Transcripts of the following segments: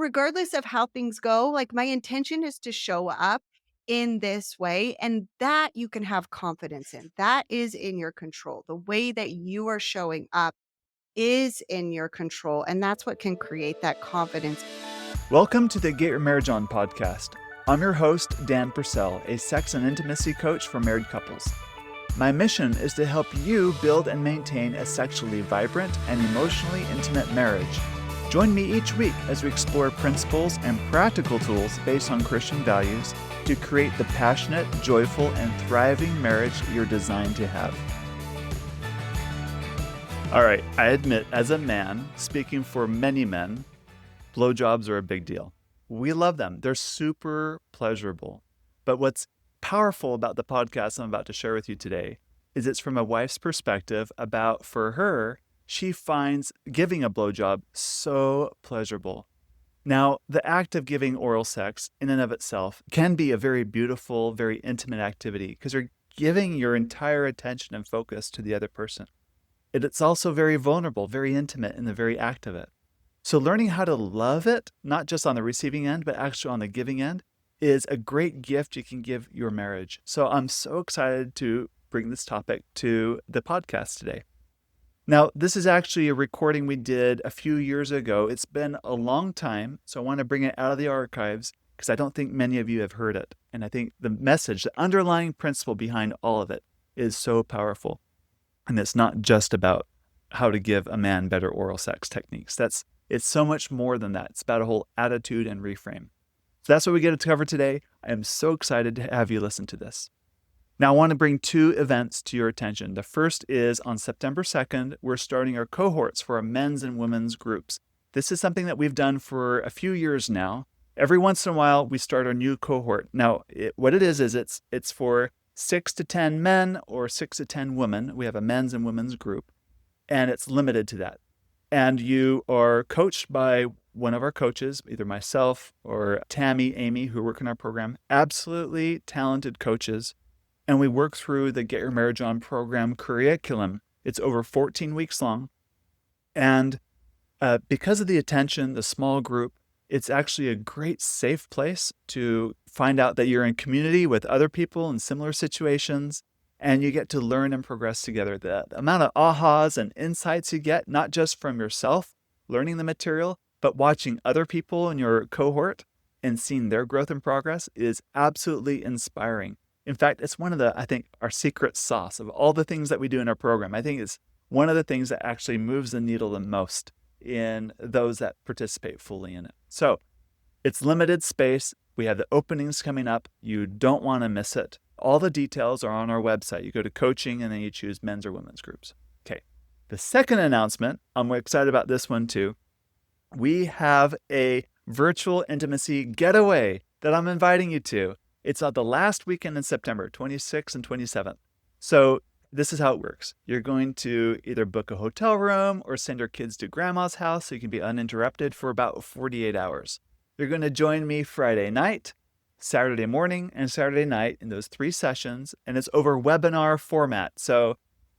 regardless of how things go, like my intention is to show up in this way. And that you can have confidence in. That is in your control. The way that you are showing up is in your control. And that's what can create that confidence. Welcome to the Get Your Marriage On podcast. I'm your host, Dan Purcell, a sex and intimacy coach for married couples. My mission is to help you build and maintain a sexually vibrant and emotionally intimate marriage. Join me each week as we explore principles and practical tools based on Christian values to create the passionate, joyful, and thriving marriage you're designed to have. All right, I admit, as a man, speaking for many men, blowjobs are a big deal. We love them. They're super pleasurable. But what's powerful about the podcast I'm about to share with you today is it's from a wife's perspective about, for her, she finds giving a blowjob so pleasurable. Now, the act of giving oral sex in and of itself can be a very beautiful, very intimate activity because you're giving your entire attention and focus to the other person. It's also very vulnerable, very intimate in the very act of it. So learning how to love it, not just on the receiving end, but actually on the giving end, is a great gift you can give your marriage. So I'm so excited to bring this topic to the podcast today. Now, this is actually a recording we did a few years ago. It's been a long time, so I want to bring it out of the archives because I don't think many of you have heard it. And I think the message, the underlying principle behind all of it is so powerful. And it's not just about how to give a man better oral sex techniques. It's so much more than that. It's about a whole attitude and reframe. So that's what we get to cover today. I am so excited to have you listen to this. Now, I want to bring two events to your attention. The first is on September 2nd, we're starting our cohorts for our men's and women's groups. This is something that we've done for a few years now. Every once in a while, we start a new cohort. Now, what it is it's for 6 to 10 men or 6 to 10 women. We have a men's and women's group, and it's limited to that. And you are coached by one of our coaches, either myself or Tammy, Amy, who work in our program, absolutely talented coaches. And we work through the Get Your Marriage On program curriculum. It's over 14 weeks long. And because of the attention, the small group, it's actually a great safe place to find out that you're in community with other people in similar situations. And you get to learn and progress together. The amount of ahas and insights you get, not just from yourself learning the material, but watching other people in your cohort and seeing their growth and progress is absolutely inspiring. In fact, it's one of I think, our secret sauce of all the things that we do in our program. I think it's one of the things that actually moves the needle the most in those that participate fully in it. So it's limited space. We have the openings coming up. You don't want to miss it. All the details are on our website. You go to coaching and then you choose men's or women's groups. Okay. The second announcement, I'm excited about this one too. We have a virtual intimacy getaway that I'm inviting you to. It's on the last weekend in September, 26th and 27th. So this is how it works. You're going to either book a hotel room or send your kids to grandma's house so you can be uninterrupted for about 48 hours. You're going to join me Friday night, Saturday morning, and Saturday night in those 3 sessions, and it's over webinar format. So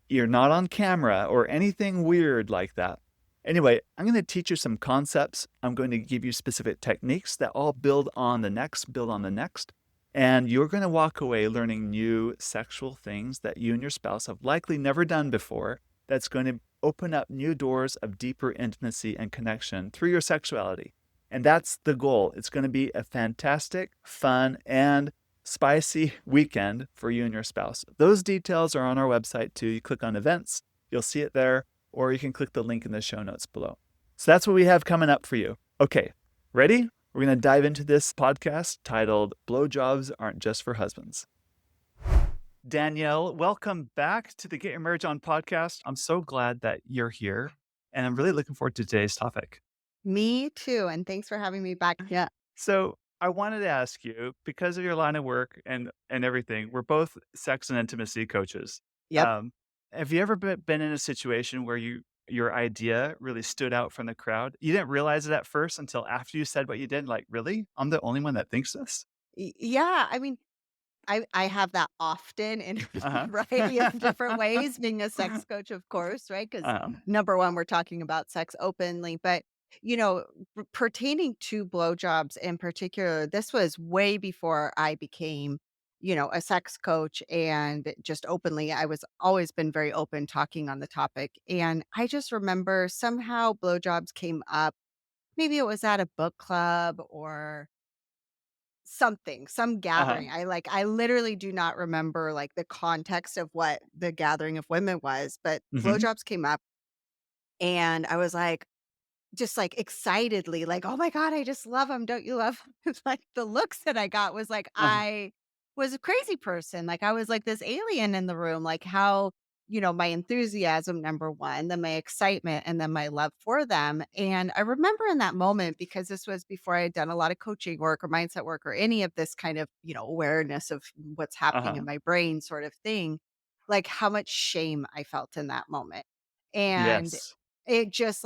you're not on camera or anything weird like that. Anyway, I'm going to teach you some concepts. I'm going to give you specific techniques that all build on the next. And you're going to walk away learning new sexual things that you and your spouse have likely never done before. That's going to open up new doors of deeper intimacy and connection through your sexuality. And that's the goal. It's going to be a fantastic, fun, and spicy weekend for you and your spouse. Those details are on our website too. You click on events, you'll see it there, or you can click the link in the show notes below. So that's what we have coming up for you. Okay, ready? We're going to dive into this podcast titled Blowjobs Aren't Just for Husbands. Danielle, welcome back to the Get Your Marriage On podcast. I'm so glad that you're here, and I'm really looking forward to today's topic. Me too. And thanks for having me back. Yeah. So I wanted to ask you, because of your line of work and everything, we're both sex and intimacy coaches. Yep. Have you ever been in a situation where your idea really stood out from the crowd? You didn't realize it at first until after you said what you did. Like, really? I'm the only one that thinks this? Yeah. I mean, I have that often in a Uh-huh. variety of different ways, being a sex coach, of course, right? Because um, number one, we're talking about sex openly. But pertaining to blowjobs in particular, this was way before I became, a sex coach and just openly, I was always been very open talking on the topic. And I just remember somehow blowjobs came up. Maybe it was at a book club or something, some Uh-huh. gathering. I literally do not remember like the context of what the gathering of women was, but Mhm. blowjobs came up and I was like, just, like, excitedly, like, "Oh my god, I just love him. Don't you love him?" It's like, the looks that I got was like Uh-huh. I was a crazy person, like, I was like this alien in the room, like, how, my enthusiasm, number 1, then my excitement, and then my love for them, and I remember in that moment, because this was before I had done a lot of coaching work or mindset work or any of this kind of, awareness of what's happening in Uh-huh. my brain sort of thing, like, how much shame I felt in that moment, and Yes. it just,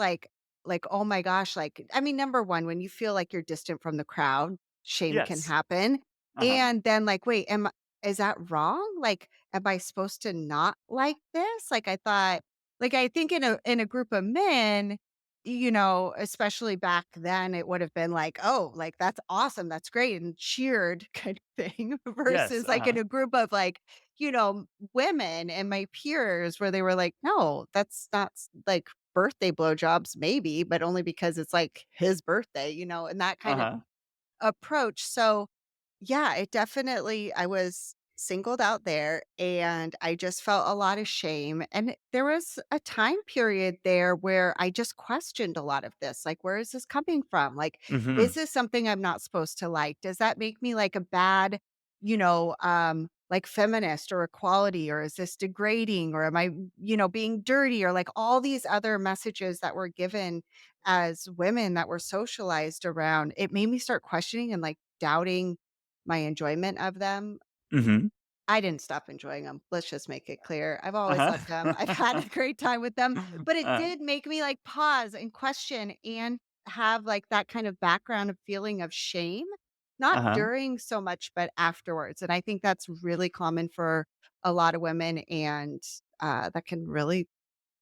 oh my gosh, like, I mean, number 1, when you feel like you're distant from the crowd, shame can Yes. happen, Uh-huh. and then, like, wait, am is that wrong? Like, am I supposed to not like this? Like, I thought I think in a group of men, especially back then, it would have been like, "Oh, like, that's awesome, that's great," and cheered kind of thing Yes. versus, like, in Uh-huh. a group of, like, women and my peers where they were like, "No, that's not like, birthday blowjobs, maybe, but only because it's, like, his birthday," and that kind of Uh-huh. approach. So, yeah, it definitely I was singled out there, and I just felt a lot of shame, and there was a time period there where I just questioned a lot of this, like, "Where is this coming from?" Like, "Is Mhm. this something I'm not supposed to like? Does that make me, like, a bad, like, feminist or equality, or is this degrading, or am I, being dirty?" Or, like, all these other messages that were given as women that were socialized around. It made me start questioning and, like, doubting my enjoyment of them. Mhm. I didn't stop enjoying them. 'Em, let's just make it clear. I've always loved them. Uh-huh. I've had a great time with them, but it did make me, like, pause and question and have, like, that kind of background of feeling of shame, not Uh-huh. during so much, but afterwards, and I think that's really common for a lot of women, and, that can really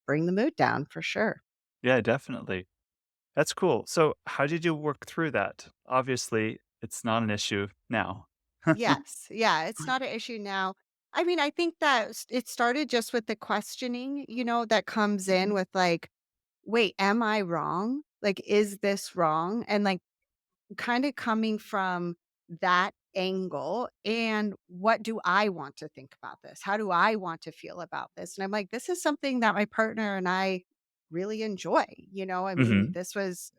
bring the mood down for sure. Yeah, definitely. That's cool. So, how did you work through that? Obviously, it's not an issue now. Yes. Yeah, it's not an issue now. I mean, I think that it started just with the questioning, that comes in with like, wait, am I wrong? Like, is this wrong? And like, kinda coming from that angle, and what do I want to think about this? How do I want to feel about this? And I'm like, this is something that my partner and I really enjoy, I mean, Mhm. this was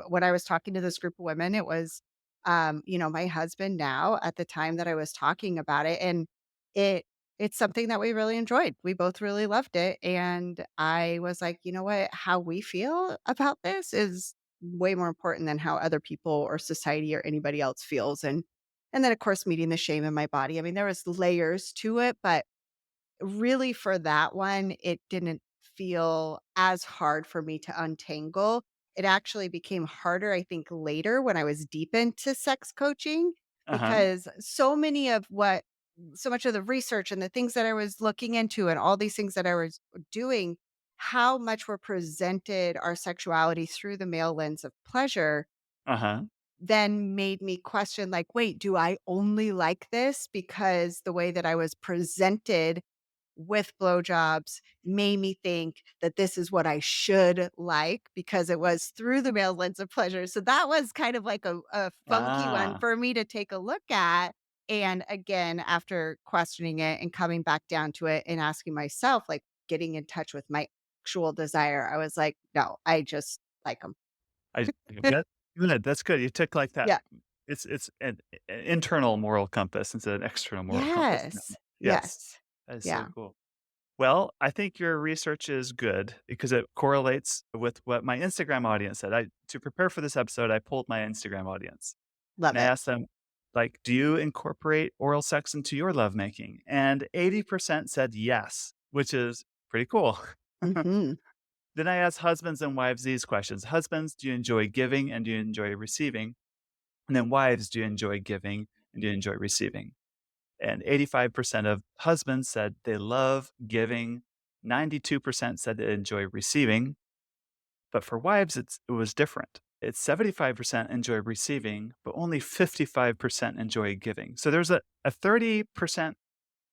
when I was talking to this group of women, it was, my husband now at the time that I was talking about it, and it it's something that we really enjoyed. We both really loved it, and I was like, "You know what? How we feel about this is way more important than how other people or society or anybody else feels, and then, of course, meeting the shame in my body. I mean, there was layers to it, but really for that one, it didn't feel as hard for me to untangle. It actually became harder, I think, later when I was deep into sex coaching Uh-huh. because so much of the research and the things that I was looking into and all these things that I was doing, how much we're presented our sexuality through the male lens of pleasure Uh-huh. then made me question, like, wait, do I only like this because the way that I was presented with blowjobs made me think that this is what I should like because it was through the male lens of pleasure. So that was kind of like a funky one Ah. for me to take a look at. And again, after questioning it and coming back down to it and asking myself, like getting in touch with my actual desire, I was like, no, I just like them. I that good, that's good. You took, like, that Yeah. it's an internal moral compass instead of an external moral compass now. Yes. Yes. Yes. That is so Yeah. cool. Well, I think your research is good because it correlates with what my Instagram audience said. I To prepare for this episode, I pulled my Instagram audience, and Love I it. asked them, like, "Do you incorporate oral sex into your lovemaking?" And 80% said yes, which is pretty cool. Mhm. Then I asked husbands and wives these questions. Husbands, do you enjoy giving and do you enjoy receiving? And then wives, do you enjoy giving and do you enjoy receiving? And 85% of husbands said they love giving. 92% said they enjoy receiving. But for wives, it was different. It's 75% enjoy receiving, but only 55% enjoy giving. So there's a 30%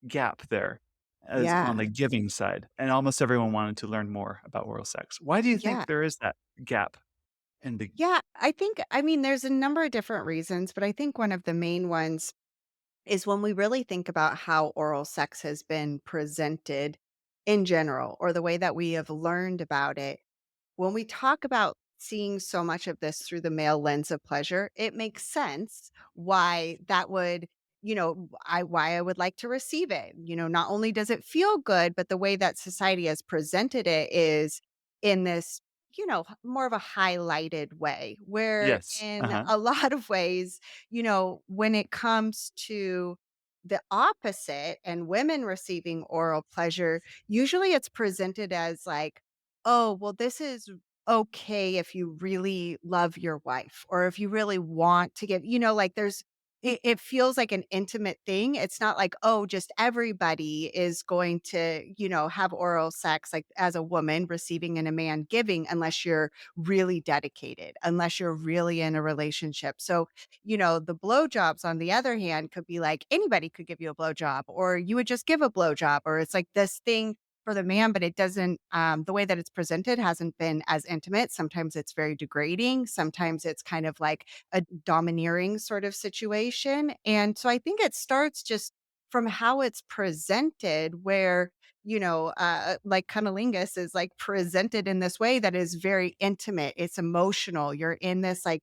gap there as on Yeah. the giving side, and almost everyone wanted to learn more about oral sex. Why do you Yeah. think there is that gap in the Yeah, I mean, there's a number of different reasons, but I think one of the main ones is when we really think about how oral sex has been presented in general, or the way that we have learned about it. When we talk about seeing so much of this through the male lens of pleasure, it makes sense why that would, why I would like to receive it. Not only does it feel good, but the way that society has presented it is in this, more of a highlighted way, where Yes. in Uh-huh. a lot of ways, when it comes to the opposite and women receiving oral pleasure, usually it's presented as like, oh, well, this is okay if you really love your wife or if you really want to give, like it feels like an intimate thing. It's not like, oh, just everybody is going to, have oral sex like as a woman receiving and a man giving unless you're really dedicated, unless you're really in a relationship. So, the blowjobs on the other hand could be like anybody could give you a blowjob or you would just give a blowjob or it's like this thing for the man, but it doesn't, the way that it's presented hasn't been as intimate. Sometimes it's very degrading. Sometimes it's kind of like a domineering sort of situation. And so I think it starts just from how it's presented, where, like cunnilingus is like presented in this way that is very intimate. It's emotional. You're in this like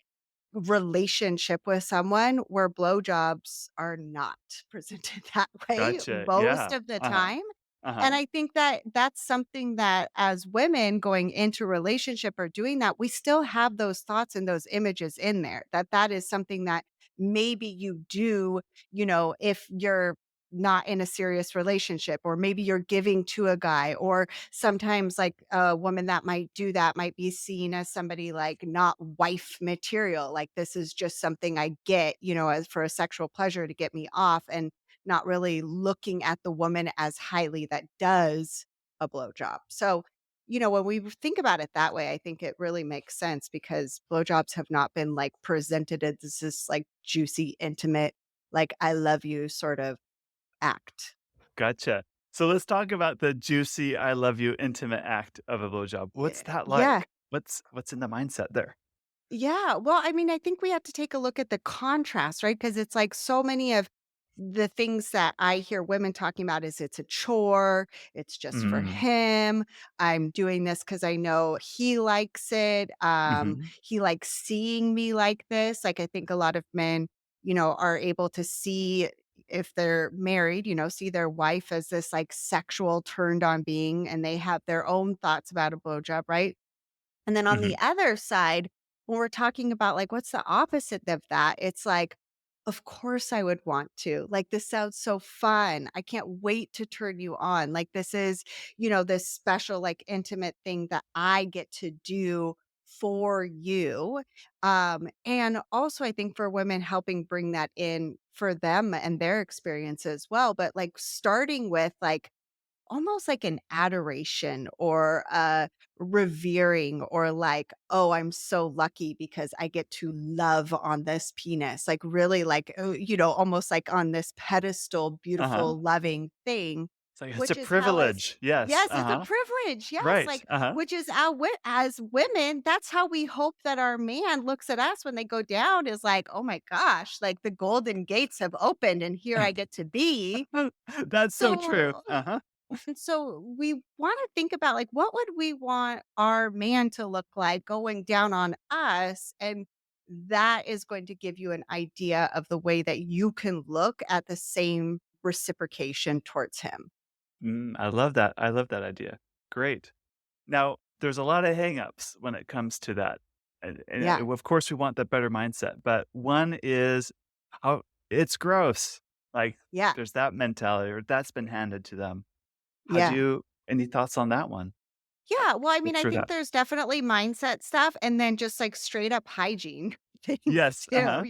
relationship with someone where blowjobs are not presented that way Gotcha. most Yeah. of the Uh-huh. time. Uh-huh. And I think that that's something that as women going into a relationship or doing that, we still have those thoughts and those images in there, that that is something that maybe you do, if you're not in a serious relationship, or maybe you're giving to a guy, or sometimes like a woman that might do that might be seen as somebody like not wife material. Like this is just something I get, as for a sexual pleasure to get me off, and not really looking at the woman as highly that does a blowjob. So, when we think about it that way, I think it really makes sense because blowjobs have not been like presented as this like juicy, intimate, like I love you sort of act. Gotcha. So let's talk about the juicy "I love you" intimate act of a blowjob. What's Yeah. that Yeah. like? What's in the mindset there? Yeah. Well, I mean, I think we have to take a look at the contrast, right? Because it's like so many of the things that I hear women talking about is it's a chore, it's just for Mm. him. I'm doing this because I know he likes it. Mhm. He likes seeing me like this. Like I think a lot of men, are able to see if they're married, see their wife as this like sexual turned on being and they have their own thoughts about a blowjob, right? And then on the Mhm. other side, when we're talking about like what's the opposite of that, it's like, of course I would want to. Like this sounds so fun. I can't wait to turn you on. Like this is, this special like intimate thing that I get to do for you. And also I think for women helping bring that in for them and their experience as well, but like starting with like almost like an adoration or a revering or like, "Oh, I'm so lucky because I get to love on this penis." Like, really like, almost like on this pedestal, Uh-huh. beautiful, loving thing, It's like, it's a which is how as privilege. Yes. yes, it's a Uh-huh. privilege, yes, Right. like, Uh-huh. which is our as women, that's how we hope that our man looks at us when they go down is like, "Oh my gosh, like the golden gates have opened and here I get to be." That's so true. So Uh-huh. and so we want to think about like what would we want our man to look like going down on us, and that is going to give you an idea of the way that you can look at the same reciprocation towards him. I love that. I love that idea. Great. Now, there's a lot of hangups when it comes to that. Yeah. Of course, we want the better mindset, but one is how it's gross. Like, Yeah. there's that mentality, or that's been handed to them. How do Yeah. you, any thoughts on that one? Uh, Yeah, well, I mean, Look I through think that. there's definitely mindset stuff and then just like straight up hygiene things Yes. Uh too, huh.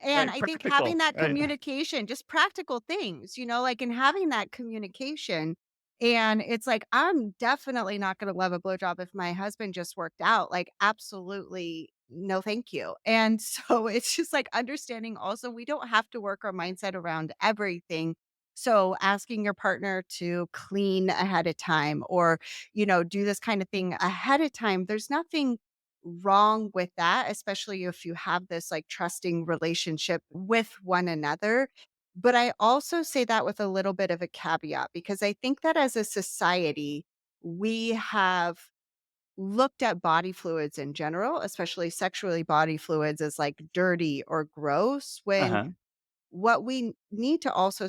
And Right. I think Practical. having that Right. communication, just practical things, like in having that communication And it's like, I'm definitely not gonna love a blowjob if my husband just worked out, like, absolutely no thank you. And so it's just, like, understanding also we don't have to work our mindset around everything. So asking your partner to clean ahead of time or, do this kind of thing ahead of time, there's nothing wrong with that, especially if you have this, like, trusting relationship with one another. But I also say that with a little bit of a caveat because I think that as a society, we have looked at body fluids in general, especially sexually body fluids, as like dirty or gross when Uh-huh. what we need to also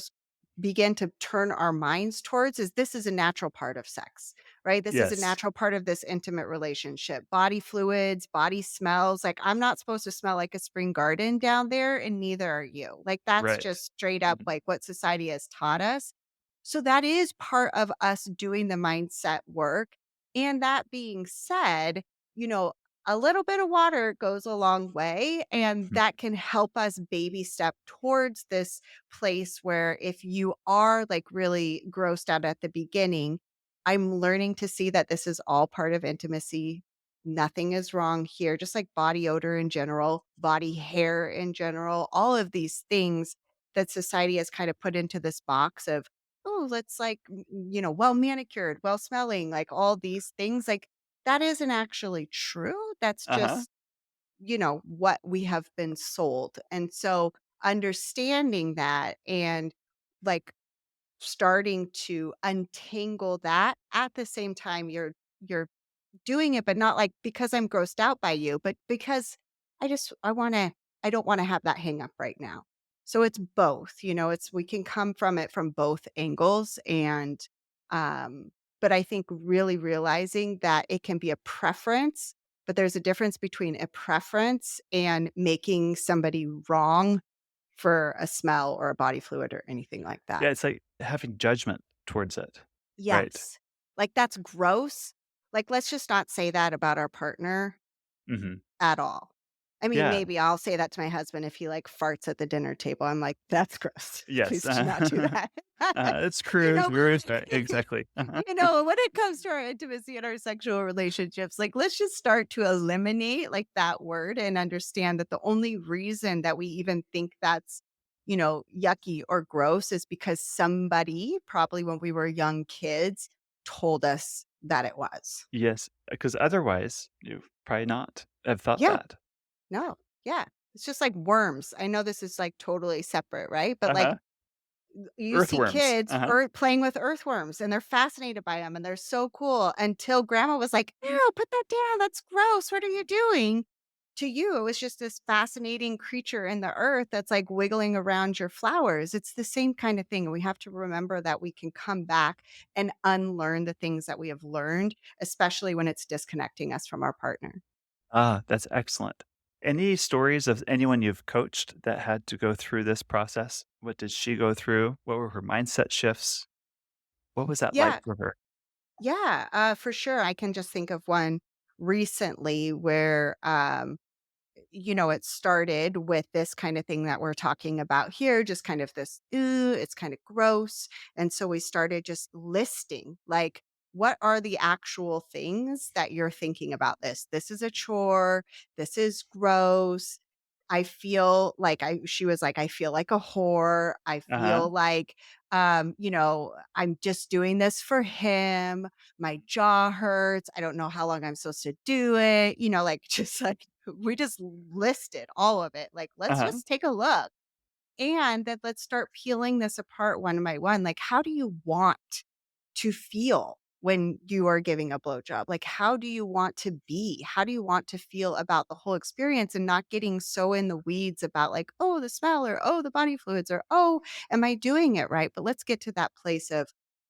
begin to turn our minds towards is this is a natural part of sex, right? This is a Yes. natural part of this intimate relationship. Body fluids, body smells. Like, I'm not supposed to smell like a spring garden down there, and neither are you. Like, that's Right. just straight up Mhm. like what society has taught us. So, that is part of us doing the mindset work. And that being said, you know, a little bit of water goes a long way, and Mhm. that can help us baby step towards this place where if you are like really grossed out at the beginning, I'm learning to see that this is all part of intimacy. Nothing is wrong here, just like body odor in general, body hair in general, all of these things that society has kind of put into this box of, oh, let's like, well manicured, well smelling, like all these things. Like, that isn't actually true. That's Uh-huh. just, what we have been sold. And so understanding that and like starting to untangle that at the same time you're doing it, but not like because I'm grossed out by you, but because I don't wanna have that hang up right now. So it's both, it's we can come from it from both angles um, but I think really realizing that it can be a preference, but there's a difference between a preference and making somebody wrong for a smell or a body fluid or anything like that. Yeah, it's like having judgment towards it. Right. Yes. Like, that's gross. Like, let's just not say that about our partner Mhm. at all. I mean, Yeah. maybe I'll say that to my husband if he, like, farts at the dinner table. I'm like, "That's gross. Yes. Please do not do that." It's You crude. know? Very right. Exactly. When it comes to our intimacy and our sexual relationships, like, let's just start to eliminate, like, that word and understand that the only reason that we even think that's, yucky or gross is because somebody, probably when we were young kids, told us that it was. Yes, because otherwise, you probably not have thought Yeah. that. No. Yeah. It's just like worms. I know this is, like, totally separate, right? But, like, Uh-huh. you see Earthworms. kids Uh-huh. playing with earthworms, and they're fascinated by them, and they're so cool until grandma was like, "Ew, put that down, that's gross, what are you doing?" To you, it was just this fascinating creature in the earth that's, like, wiggling around your flowers. It's the same kind of thing, and we have to remember that we can come back and unlearn the things that we have learned, especially when it's disconnecting us from our partner. Ah, that's excellent. Any stories of anyone you've coached that had to go through this process? What did she go through? What were her mindset shifts? What was that like Yeah. for her? Yeah, for sure. I can just think of one recently where, it started with this kind of thing that we're talking about here, just kind of this, "Ooh, it's kind of gross." And so we started just listing, like, what are the actual things that you're thinking about this? This is a chore. This is gross. I feel like she was like, I feel like a whore. I Uh-huh. feel like, I'm just doing this for him. My jaw hurts. I don't know how long I'm supposed to do it. Like, just like we just listed all of it. Like, let's Uh-huh. just take a look. And then let's start peeling this apart one by one. Like, how do you want to feel when you are giving a blowjob? Like, how do you want to be? How do you want to feel about the whole experience and not getting so in the weeds about, like, oh, the smell or oh, the body fluids or oh, am I doing it right? But let's get to that place of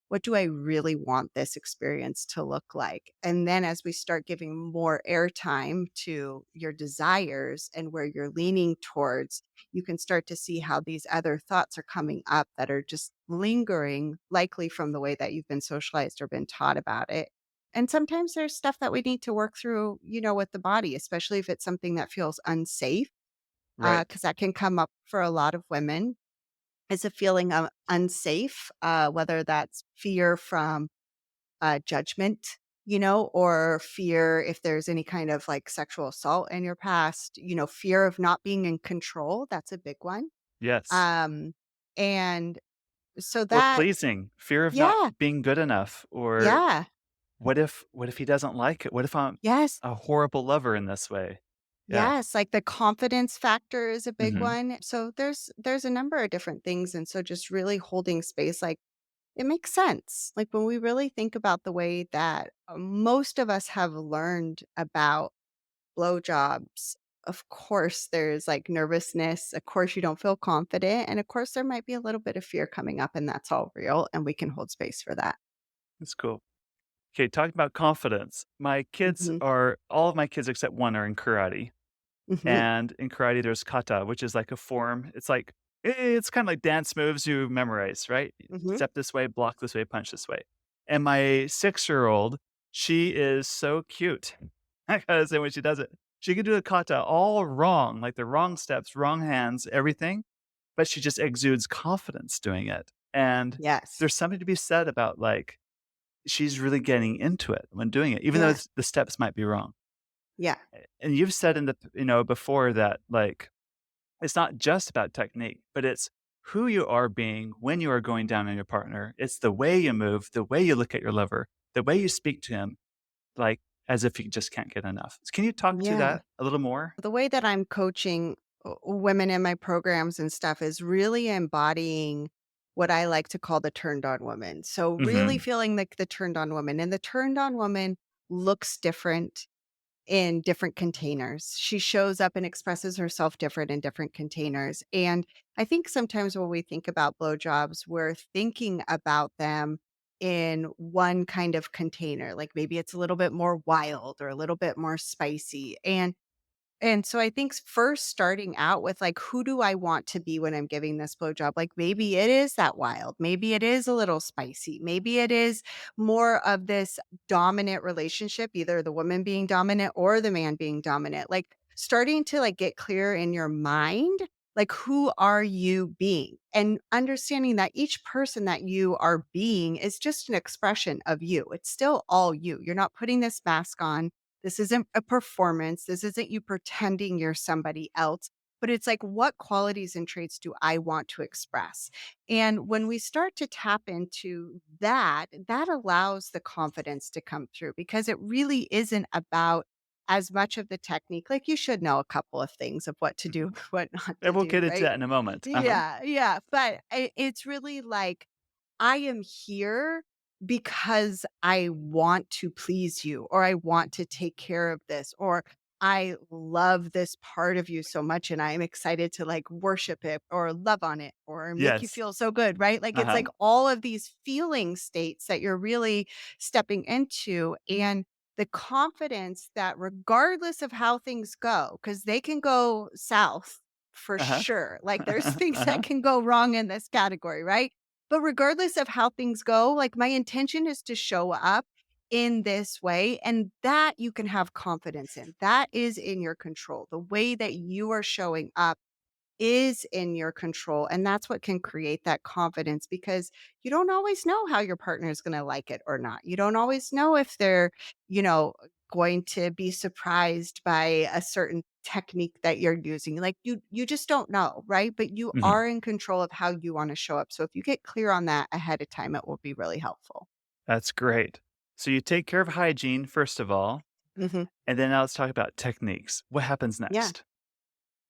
what do I really want this experience to look like? And then as we start giving more airtime to your desires and where you're leaning towards, you can start to see how these other thoughts are coming up that are just lingering, likely from the way that you've been socialized or been taught about it. And sometimes there's stuff that we need to work through, with the body, especially if it's something that feels unsafe, Right. because that can come up for a lot of women. is a feeling of unsafe, whether that's fear from judgment, or fear if there's any kind of like sexual assault in your past, fear of not being in control. That's a big one. Yes. Um, and so Or that, pleasing, fear of not yeah, being good enough, or yeah, what if he doesn't like it? What if I'm yes, a horrible lover in this way? Yeah. yes. Like the confidence factor is a big Mhm. one. So there's a number of different things. And so just really holding space, like it makes sense. Like when we really think about the way that most of us have learned about blowjobs, of course, there's like nervousness. Of course, you don't feel confident. And of course, there might be a little bit of fear coming up, and that's all real. And we can hold space for that. That's cool. Okay, talking about confidence. Hmm. All of my kids except one are in karate. Hmm. And in karate, there's kata, which is like a form. It's kind of like dance moves you memorize, right? Hmm. Step this way, block this way, punch this way. And my 6-year-old, she is so cute because then when she does it, she can do the kata all wrong, like the wrong steps, wrong hands, everything, but she just exudes confidence doing it. And Yes. there's something to be said about like she's really getting into it when doing it, even though Yeah. the steps might be wrong. Yeah. And you've said before that like it's not just about technique, but it's who you are being when you are going down on your partner. It's the way you move, the way you look at your lover, the way you speak to him, like as if you just can't get enough. Can you talk to Yeah. that a little more? The way that I'm coaching women in my programs and stuff is really embodying what I like to call the turned on woman. So, really Mhm. feeling like the turned on woman. And the turned on woman looks different in different containers. She shows up and expresses herself different in different containers. And I think sometimes when we think about blowjobs, we're thinking about them in one kind of container. Like maybe it's a little bit more wild or a little bit more spicy. And so I think first starting out with like, who do I want to be when I'm giving this blowjob? Like maybe it is that wild. Maybe it is a little spicy. Maybe it is more of this dominant relationship, either the woman being dominant or the man being dominant. Like starting to like get clear in your mind, like who are you being? And understanding that each person that you are being is just an expression of you. It's still all you. You're not putting this mask on, this isn't a performance. This isn't you pretending you're somebody else, but it's like, what qualities and traits do I want to express? And when we start to tap into that, that allows the confidence to come through because it really isn't about as much of the technique. Like you should know a couple of things of what to do, what not to And we'll do, get into right? that in a moment. Uh-huh. Yeah, yeah. But it's really like, I am here because I want to please you, or I want to take care of this, or I love this part of you so much and I'm excited to like worship it or love on it or make you Yes. feel so good, right? Like it's Uh-huh. like all of these feeling states that you're really stepping into. And the confidence that regardless of how things go, because they can go south for Uh-huh. sure. Like there's things that Uh-huh. can go wrong in this category, right? But regardless of how things go, like my intention is to show up in this way, and that you can have confidence in. That is in your control. The way that you are showing up is in your control. And that's what can create that confidence because you don't always know how your partner is going to like it or not. You don't always know if they're, you know, going to be surprised by a certain technique that you're using. Like you just don't know, right? But you Mhm. are in control of how you want to show up. So if you get clear on that ahead of time, it will be really helpful. That's great. So you take care of hygiene, first of all, Mhm. and then now let's talk about techniques. What happens Yeah. next?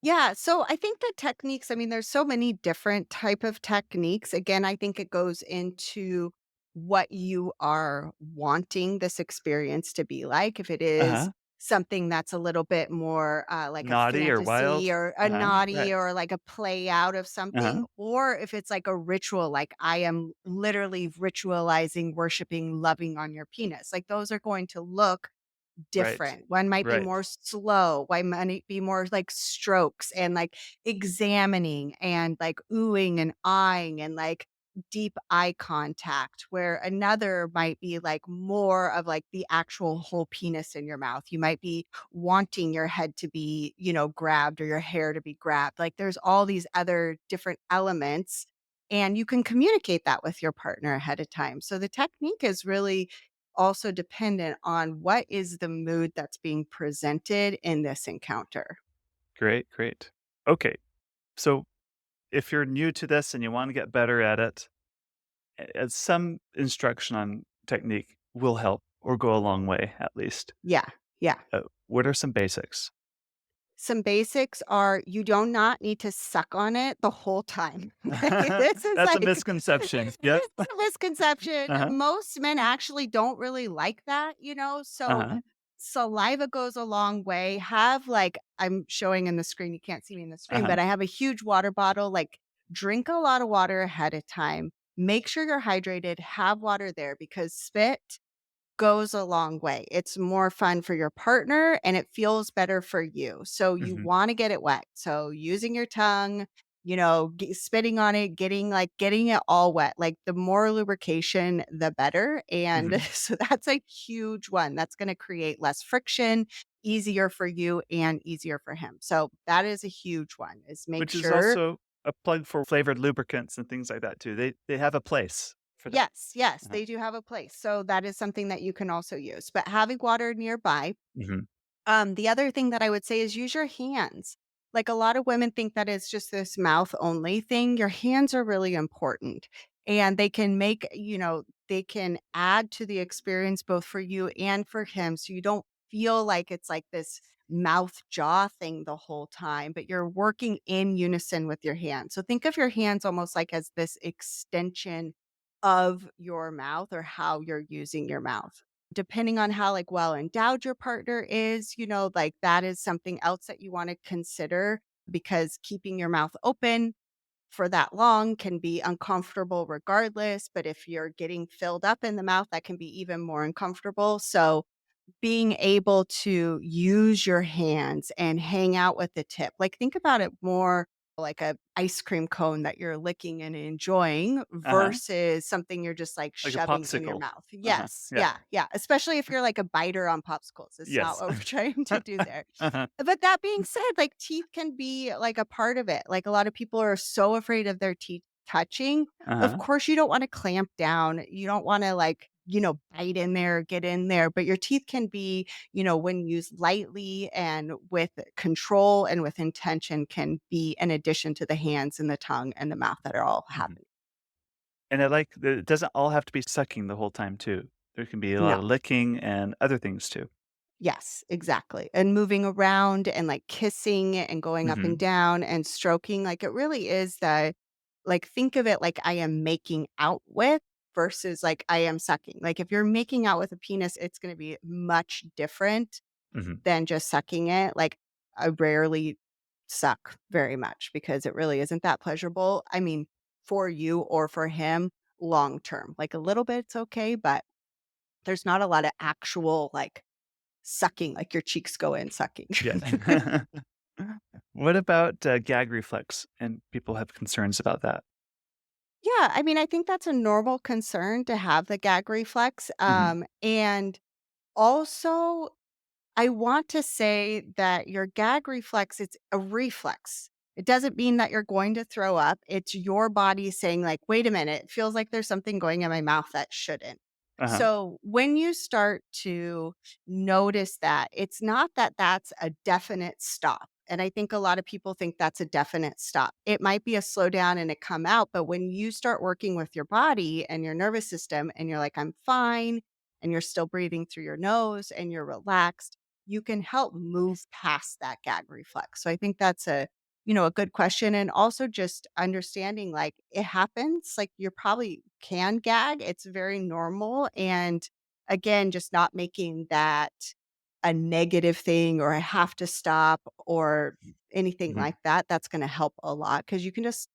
Yeah, so I think the techniques, I mean, there's so many different type of techniques. Again, I think it goes into what you are wanting this experience to be like. If it is Uh-huh. something that's a little bit more like a Naughty or fantasy wild? or a Uh-huh. naughty Right. or like a play out of something, Uh-huh. or if it's like a ritual, like I am literally ritualizing, worshiping, loving on your penis, like those are going to look Right. different. One might be Right. more slow, one might be more like strokes and like examining and like oohing and eyeing and like deep eye contact, where another might be like more of like the actual whole penis in your mouth. You might be wanting your head to be, grabbed or your hair to be grabbed. Like there's all these other different elements And you can communicate that with your partner ahead of time. So the technique is really also dependent on what is the mood that's being presented in this encounter. Great, great. Okay. So if you're new to this and you want to get better at it, some instruction on technique will help or go a long way, at least. Yeah. Yeah. What are some basics? Some basics are you do not need to suck on it the whole time. Okay, this is That's a like misconception. Yep. it's a misconception. Uh-huh. Most men actually don't really like that, so Uh-huh. saliva goes a long way. Have like I'm showing in the screen, you can't see me in the screen, Uh-huh. but I have a huge water bottle. Like drink a lot of water ahead of time. Make sure you're hydrated, have water there because spit goes a long way. It's more fun for your partner and it feels better for you. So you Mhm. want to get it wet. So using your tongue, spitting on it, getting it all wet. Like the more lubrication, the better. And Mhm. so that's a huge one. That's going to create less friction, easier for you and easier for him. So that is a huge one is make Which is sure. also a plug for flavored lubricants and things like that too. They have a place for that. Yes, yes, Uh-huh. they do have a place. So that is something that you can also use. But having water nearby. Mhm. The other thing that I would say is use your hands. Like a lot of women think that it's just this mouth only thing. Your hands are really important and they can add to the experience both for you and for him. So you don't feel like it's like this mouth jaw thing the whole time, but you're working in unison with your hands. So think of your hands almost like as this extension of your mouth or how you're using your mouth depending on how like well endowed your partner is, like that is something else that you want to consider because keeping your mouth open for that long can be uncomfortable regardless, but if you're getting filled up in the mouth that can be even more uncomfortable. So being able to use your hands and hang out with the tip. Like, think about it more like a ice cream cone that you're licking and enjoying Uh-huh. versus something you're just, like, Like a shoving in your popsicle. mouth. Uh-huh. Yes, Yeah. yeah, yeah, especially if you're like a biter on popsicles. It's not Yes. what we're trying to do there. Uh-huh. But that being said, like, teeth can be, like, a part of it. Like, a lot of people are so afraid of their teeth touching. Of Uh-huh. course, you don't wanna clamp down. You don't wanna, like, bite in there, get in there, but your teeth can be, when used lightly and with control and with intention, can be an addition to the hands and the tongue and the mouth that are all Mhm. happening. And I like that it doesn't all have to be sucking the whole time too. There can be a lot No. of licking and other things too. Yes, exactly, and moving around and, like, kissing and going up and Mhm. down and stroking, like, it really is that like, think of it like I am making out with versus, like, I am sucking. Like, if you're making out with a penis, it's gonna be much different Mhm. than just sucking it. Like, I rarely suck very much because it really isn't that pleasurable. I mean, for you or for him long term. Like, a little bit's okay, but there's not a lot of actual, like, sucking, like your cheeks go in sucking. Yeah. What about, gag reflex? And people have concerns about that. Yeah, I mean, I think that's a normal concern to have the gag reflex, Mhm. and also I want to say that your gag reflex, it's a reflex. It doesn't mean that you're going to throw up. It's your body saying, like, wait a minute, it feels like there's something going in my mouth that shouldn't. Uh-huh. So when you start to notice that, it's not that that's a definite stop. And I think a lot of people think that's a definite stop. It might be a slow down and a come out, but when you start working with your body and your nervous system and you're like, I'm fine, and you're still breathing through your nose and you're relaxed, you can help move past that gag reflex. So I think that's a good question. And also just understanding like it happens, like you probably can gag. It's very normal. And again, just not making that a negative thing or I have to stop or anything Mhm. like that. That's going to help a lot because you can just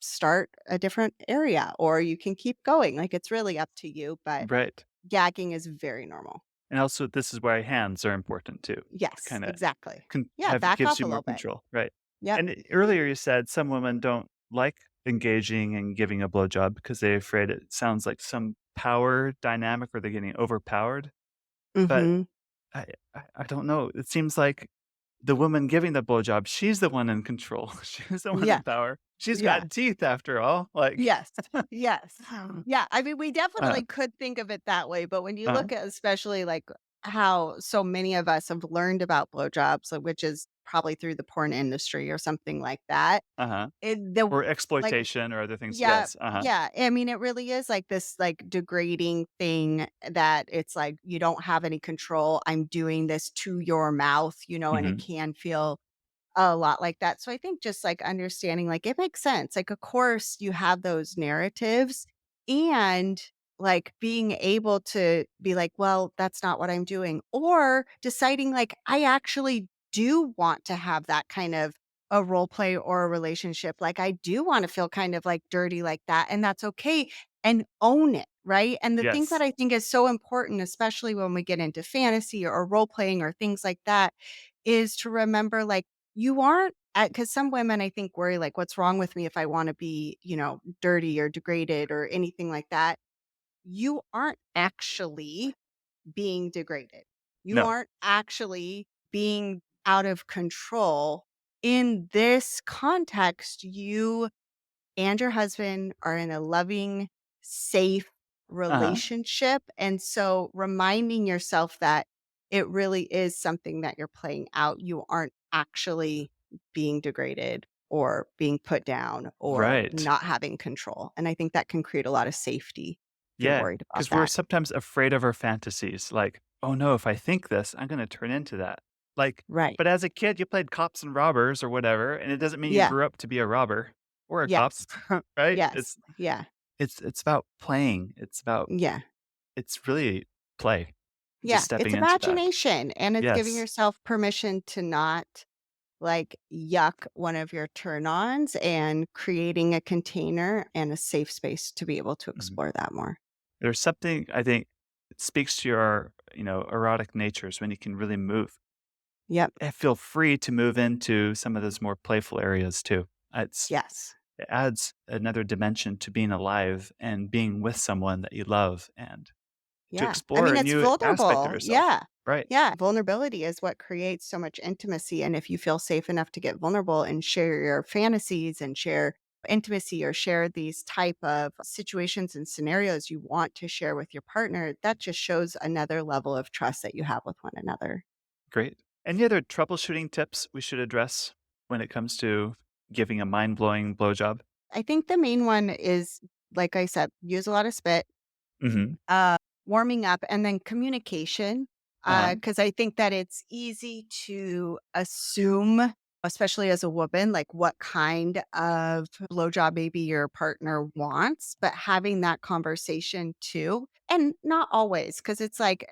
start a different area or you can keep going. Like it's really up to you. But Right. gagging is very normal. And also, this is why hands are important too. Yes, Kinda exactly. can Yeah, have back gives off you a more little bit. control, right. Yep. And earlier you said some women don't like engaging and giving a blowjob because they're afraid it sounds like some power dynamic or they're getting overpowered, but Mhm. I don't know. It seems like the woman giving the blowjob, she's the one in control. She's the one Yeah. in power. She's Yeah. got teeth after all, like Yes. Yes. Yeah, I mean, we Uh, definitely could think of it that way, but when you uh, look at especially, like, how so many of us have learned about blowjobs, which is probably through the porn industry or something like that, uh-huh. the Or like exploitation or other things, yeah, yes, uh-huh. yeah, I mean, it really is like this, like, degrading thing that it's like, you don't have any control, I'm doing this to your mouth, and it Mhm. can feel a lot like that. So I think just like understanding, like, it makes sense. Like, of course, you have those narratives and like being able to be like, well, that's not what I'm doing. Or deciding, like, I actually do want to have that kind of a role play or a relationship. Like, I do want to feel kind of like dirty like that. And that's okay. And own it. Right. And the thing that Yes. I think is so important, especially when we get into fantasy or role playing or things like that, is to remember, like, you aren't because some women, I think, worry, like, "What's wrong with me if I wanna be, dirty or degraded or anything like that?" You aren't actually being degraded. You No. aren't actually being out of control. In this context, you and your husband are in a loving, safe Uh-huh. relationship. And so reminding yourself that it really is something that you're playing out. You aren't actually being degraded or being put down or Right. not having control. And I think that can create a lot of safety if you're Yeah, worried about because 'cause we're that. sometimes afraid of our fantasies, like, "Oh, no, if I think this, I'm gonna turn into that." Like, Right. but as a kid, you played cops and robbers or whatever, and it doesn't mean you Yeah. grew up to be a robber or a cop, Yes. right? Yes. Yeah. It's about playing. Yeah. It's really play, just Yeah. It's stepping into that. imagination and it's giving Yes. yourself permission to not like yuck one of your turn-ons and creating a container and a safe space to be able to Mhm. explore that more. There's something I think it speaks to your, erotic natures when you can really move Yep. and feel free to move into some of those more playful areas too. Yes. It adds another dimension to being alive and being with someone that you love and to Yeah. I explore mean, a it's new aspect of vulnerable. yourself. Yeah. Right. Yeah. Vulnerability is what creates so much intimacy. And if you feel safe enough to get vulnerable and share your fantasies and share intimacy or share these type of situations and scenarios you want to share with your partner, that just shows another level of trust that you have with one another. Great. Any other troubleshooting tips we should address when it comes to giving a mind-blowing blowjob? I think the main one is, like I said, use a lot of spit. Mhm. Uh, Warming up and then communication, Uh-huh. because I think that it's easy to assume, especially as a woman, like what kind of blowjob maybe your partner wants, but having that conversation too, and not always, because it's like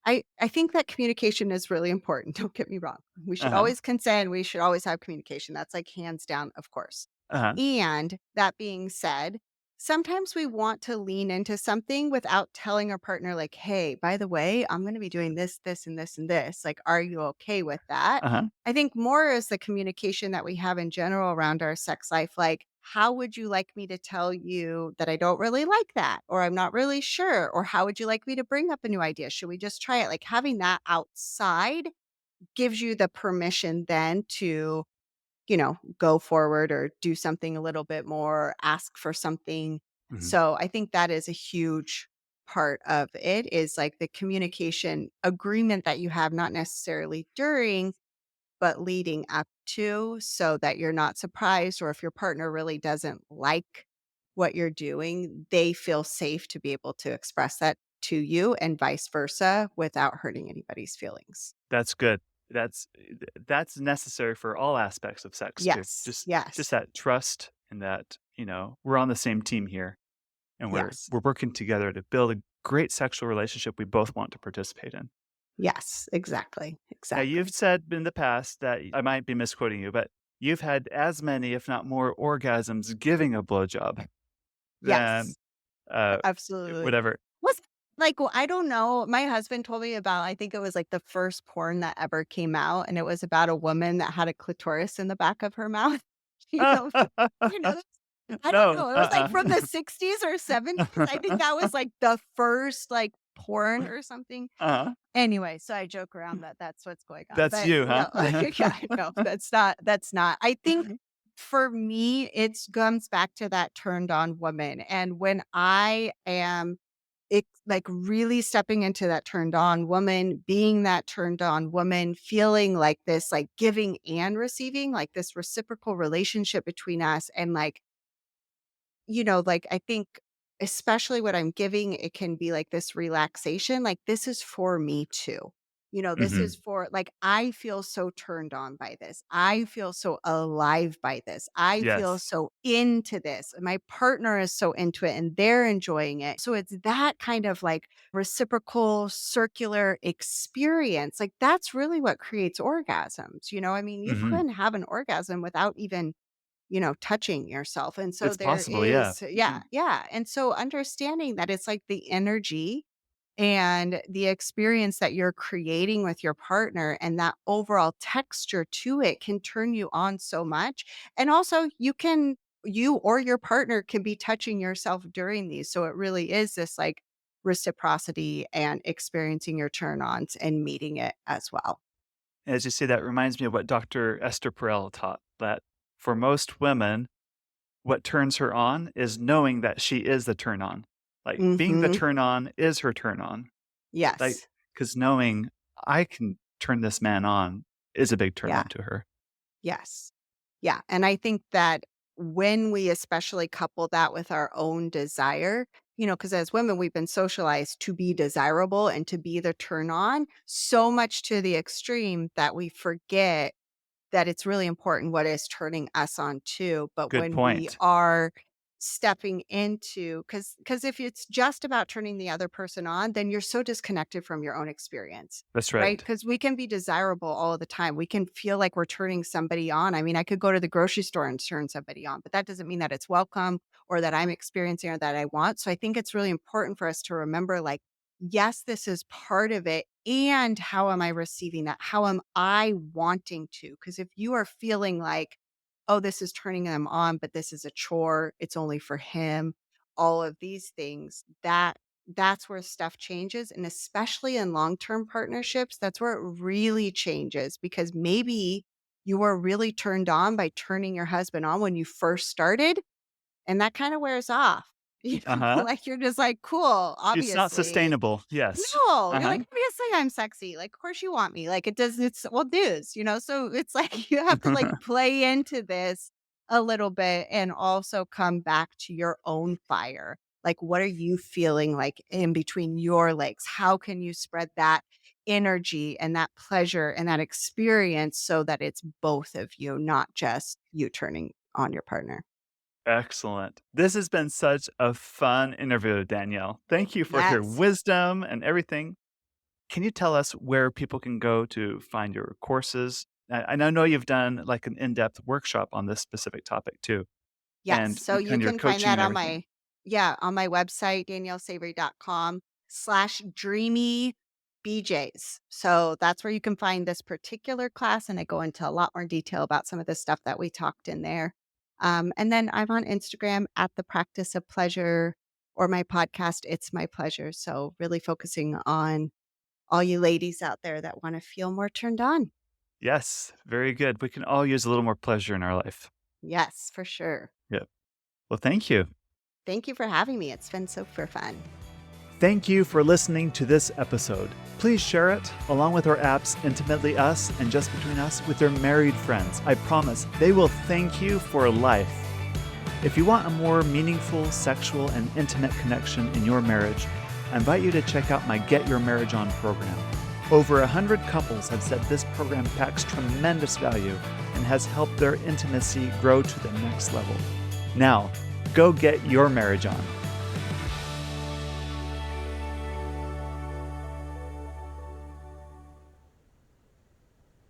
I think that communication is really important. Don't get me wrong. We should Uh-huh. always consent. We should always have communication. That's like hands down, of course. Uh-huh. And that being said, sometimes we want to lean into something without telling our partner, like, hey, by the way, I'm going to be doing this, this, and this, and this. Like, are you okay with that? Uh-huh. I think more is the communication that we have in general around our sex life. Like, how would you like me to tell you that I don't really like that? Or I'm not really sure? Or how would you like me to bring up a new idea? Should we just try it? Like, having that outside gives you the permission then to go forward or do something a little bit more, ask for something. Mhm. So I think that is a huge part of it is like the communication agreement that you have, not necessarily during, but leading up to, so that you're not surprised. Or if your partner really doesn't like what you're doing, they feel safe to be able to express that to you and vice versa without hurting anybody's feelings. That's good. That's necessary for all aspects of sex too. Yes. Just Yes. that trust and that, we're on the same team here and we're Yes. we're working together to build a great sexual relationship we both want to participate in. Yes, exactly, Now, you've exactly. said in the past that I might be misquoting you, but you've had as many, if not more, orgasms giving a blowjob than Yes, uh, absolutely. whatever. Was like, well, I don't know, my husband told me about I think it was, like, the first porn that ever came out, and it was about a woman that had a clitoris in the back of her mouth. You know you know, I don't No. know, it was, like, from the '60s or '70s. I think that was, like, the first, like, porn or something. Uh-huh. Anyway, so I joke around that that's what's going on, That's but you, huh? no, yeah, no, that's not I think For me, it comes back to that turned on woman. And when I am like really stepping into that turned on woman, being that turned on woman, feeling like this, like giving and receiving, like this reciprocal relationship between us. And like, like, I think especially what I'm giving, it can be like this relaxation, like, this is for me too. This is Mhm. for like, I feel so turned on by this. I feel so alive by this. I feel Yes. so into this. And my partner is so into it and they're enjoying it. So it's that kind of like reciprocal circular experience. Like that's really what creates orgasms. I mean, you Mhm. couldn't have an orgasm without even touching yourself. And so It's there possible, yeah. is yeah, Mhm. yeah. And so understanding that it's like the energy and the experience that you're creating with your partner and that overall texture to it can turn you on so much. And also you or your partner can be touching yourself during these. So it really is this like reciprocity and experiencing your turn ons and meeting it as well. As you say, that reminds me of what Dr. Esther Perel taught, that for most women, what turns her on is knowing that she is the turn on. Like, being the Mhm. turn on is her turn on. Like, Yes. because knowing I can turn this man on is a big turn Yeah. on to her. Yes. Yeah, and I think that when we especially couple that with our own desire, because as women, we've been socialized to be desirable and to be the turn on so much to the extreme that we forget that it's really important what is turning us on too. But Good when we point. are stepping into because if it's just about turning the other person on, then you're so disconnected from your own experience. That's Right. right. Because we can be desirable all the time. We can feel like we're turning somebody on. I mean, I could go to the grocery store and turn somebody on, but that doesn't mean that it's welcome or that I'm experiencing or that I want. So I think it's really important for us to remember like, yes, this is part of it. And how am I receiving that? How am I wanting to? Because if you are feeling like, oh, this is turning them on, but this is a chore, it's only for him, all of these things, that's where stuff changes. And especially in long-term partnerships, that's where it really changes because maybe you were really turned on by turning your husband on when you first started, and that kind of wears off. Uh-huh. Like you're just like, cool, It's not obviously sustainable. Yes. no, you're Uh-huh. like, "Obviously, I'm sexy, like, of course you want me." Like, it does it's well, dudes, so it's like you have to, like, play into this a little bit and also come back to your own fire. Like, what are you feeling like in between your legs? How can you spread that energy and that pleasure and that experience so that it's both of you, not just you turning on your partner? Excellent. This has been such a fun interview, Danielle. Thank you for your Yes. wisdom and everything. Can you tell us where people can go to find your courses? And I know you've done like an in-depth workshop on this specific topic too, Yes, and so you your can find coaching that and on everything. my yeah, on my website, daniellesavory.com/dreamy BJs. So that's where you can find this particular class, and I go into a lot more detail about some of the stuff that we talked in there. And then I'm on Instagram at the practice of pleasure or my podcast, It's My Pleasure. So really focusing on all you ladies out there that want to feel more turned on. Yes, very good. We can all use a little more pleasure in our life. Yes, for sure. Yeah. Well, thank you. Thank you for having me. It's been super fun. Thank you for listening to this episode. Please share it, along with our apps Intimately Us and Just Between Us, with your married friends. I promise they will thank you for life. If you want a more meaningful sexual and intimate connection in your marriage, I invite you to check out my Get Your Marriage On program. Over 100 couples have said this program packs tremendous value and has helped their intimacy grow to the next level. Now, go get your marriage on.